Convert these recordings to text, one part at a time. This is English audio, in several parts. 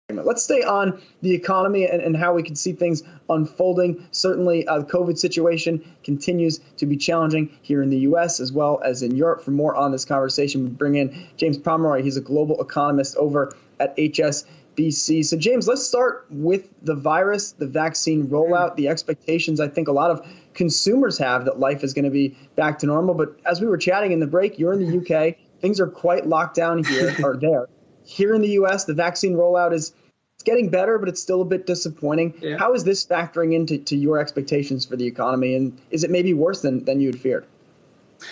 Let's stay on the economy and how we can see things unfolding. Certainly, the COVID situation continues to be challenging here in the U.S. as well as in Europe. For more on this conversation, we bring in James Pomeroy. He's a global economist over at HSBC. So, James, let's start with the virus, the vaccine rollout, the expectations I think a lot of consumers have that life is going to be back to normal. But as we were chatting in the break, you're in the UK. Things are quite locked down here or there. Here in the U.S., the vaccine rollout is getting better, but it's still a bit disappointing. Yeah. How is this factoring into your expectations for the economy, and is it maybe worse than you'd feared?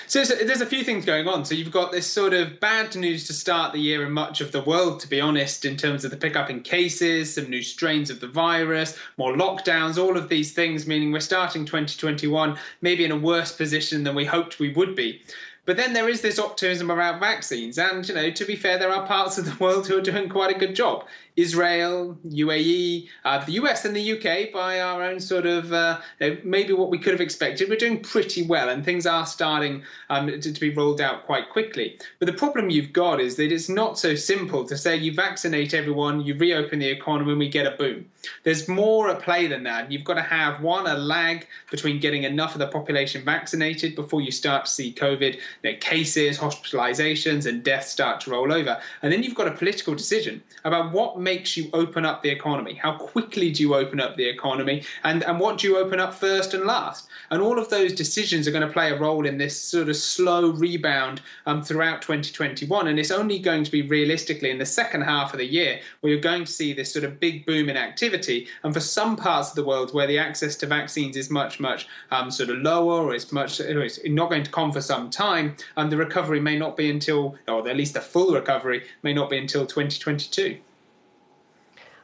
So there's a few things going on. So you've got this sort of bad news to start the year in much of the world, to be honest, in terms of the pickup in cases, some new strains of the virus, more lockdowns, all of these things, meaning we're starting 2021 maybe in a worse position than we hoped we would be. But then there is this optimism around vaccines. And, to be fair, there are parts of the world who are doing quite a good job. Israel, UAE, the US and the UK, by our own sort of maybe what we could have expected, we're doing pretty well and things are starting to be rolled out quite quickly. But the problem you've got is that it's not so simple to say you vaccinate everyone, you reopen the economy and we get a boom. There's more at play than that. You've got to have, one, a lag between getting enough of the population vaccinated before you start to see COVID cases, hospitalizations and deaths start to roll over. And then you've got a political decision about what makes you open up the economy. How quickly do you open up the economy? And what do you open up first and last? And all of those decisions are going to play a role in this sort of slow rebound throughout 2021. And it's only going to be realistically in the second half of the year where you're going to see this sort of big boom in activity. And for some parts of the world where the access to vaccines is much sort of lower, or it's not going to come for some time, the recovery may not be until, or at least the full recovery may not be until 2022.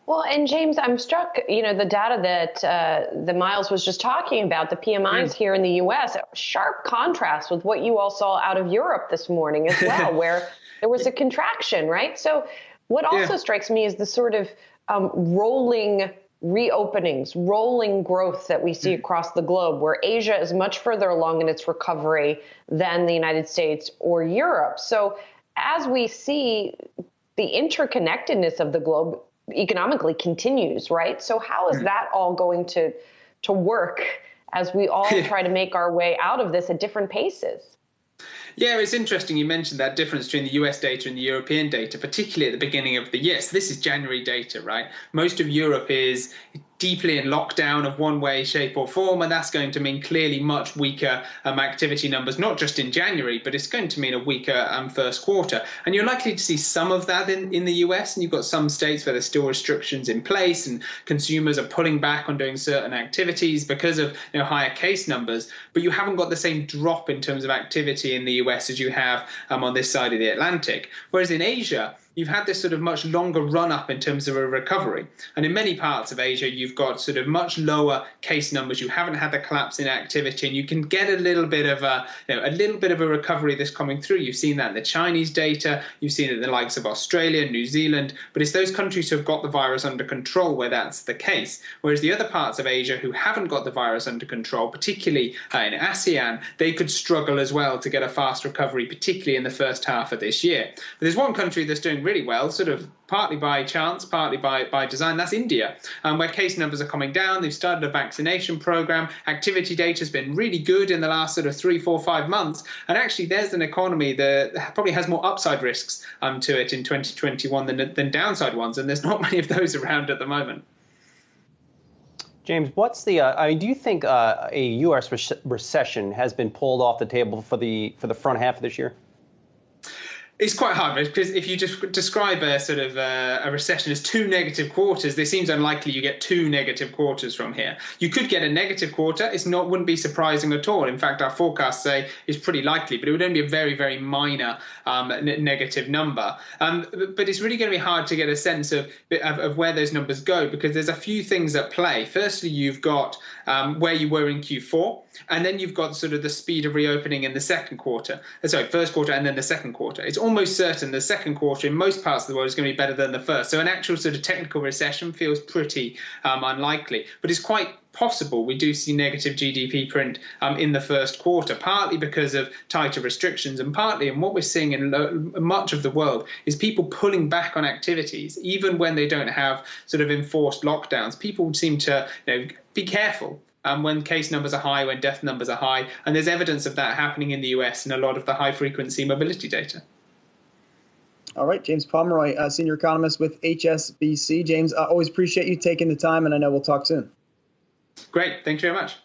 Well, and James, I'm struck, the data that Miles was just talking about, the PMIs here in the U.S., sharp contrast with what you all saw out of Europe this morning as well, where there was a contraction, right? So what also strikes me is the sort of rolling reopenings, rolling growth that we see across the globe, where Asia is much further along in its recovery than the United States or Europe. So as we see, the interconnectedness of the globe economically continues, right? So how is that all going to work as we all try to make our way out of this at different paces? Yeah, it's interesting you mentioned that difference between the US data and the European data, particularly at the beginning of the year. So this is January data, right? Most of Europe is deeply in lockdown of one way, shape or form, and that's going to mean clearly much weaker activity numbers, not just in January, but it's going to mean a weaker first quarter. And you're likely to see some of that in the US, and you've got some states where there's still restrictions in place and consumers are pulling back on doing certain activities because of higher case numbers, but you haven't got the same drop in terms of activity in the US as you have on this side of the Atlantic. Whereas in Asia, you've had this sort of much longer run up in terms of a recovery. And in many parts of Asia, you've got sort of much lower case numbers. You haven't had the collapse in activity, and you can get a little bit of a recovery that's coming through. You've seen that in the Chinese data. You've seen it in the likes of Australia, New Zealand. But it's those countries who have got the virus under control where that's the case. Whereas the other parts of Asia who haven't got the virus under control, particularly in ASEAN, they could struggle as well to get a fast recovery, particularly in the first half of this year. But there's one country that's doing really well, sort of partly by chance, partly by design. That's India, where case numbers are coming down. They've started a vaccination program. Activity data has been really good in the last sort of 3, 4, 5 months. And actually, there's an economy that probably has more upside risks to it in 2021 than downside ones. And there's not many of those around at the moment. James, what's the? Do you think a U.S. recession has been pulled off the table for the front half of this year? It's quite hard because if you just describe a sort of a recession as 2 negative quarters, it seems unlikely you get 2 negative quarters from here. You could get a negative quarter. Wouldn't be surprising at all. In fact, our forecasts say it's pretty likely, but it would only be a very, very minor negative number. But it's really going to be hard to get a sense of where those numbers go because there's a few things at play. Firstly, you've got where you were in Q4, and then you've got sort of the speed of reopening in the first quarter, and then the second quarter. It's almost almost certain the second quarter in most parts of the world is going to be better than the first. So an actual sort of technical recession feels pretty unlikely, but it's quite possible we do see negative GDP print in the first quarter, partly because of tighter restrictions, and partly, and what we're seeing in much of the world, is people pulling back on activities, even when they don't have sort of enforced lockdowns. People seem to be careful when case numbers are high, when death numbers are high, and there's evidence of that happening in the US in a lot of the high-frequency mobility data. All right, James Pomeroy, senior economist with HSBC. James, I always appreciate you taking the time, and I know we'll talk soon. Great. Thank you very much.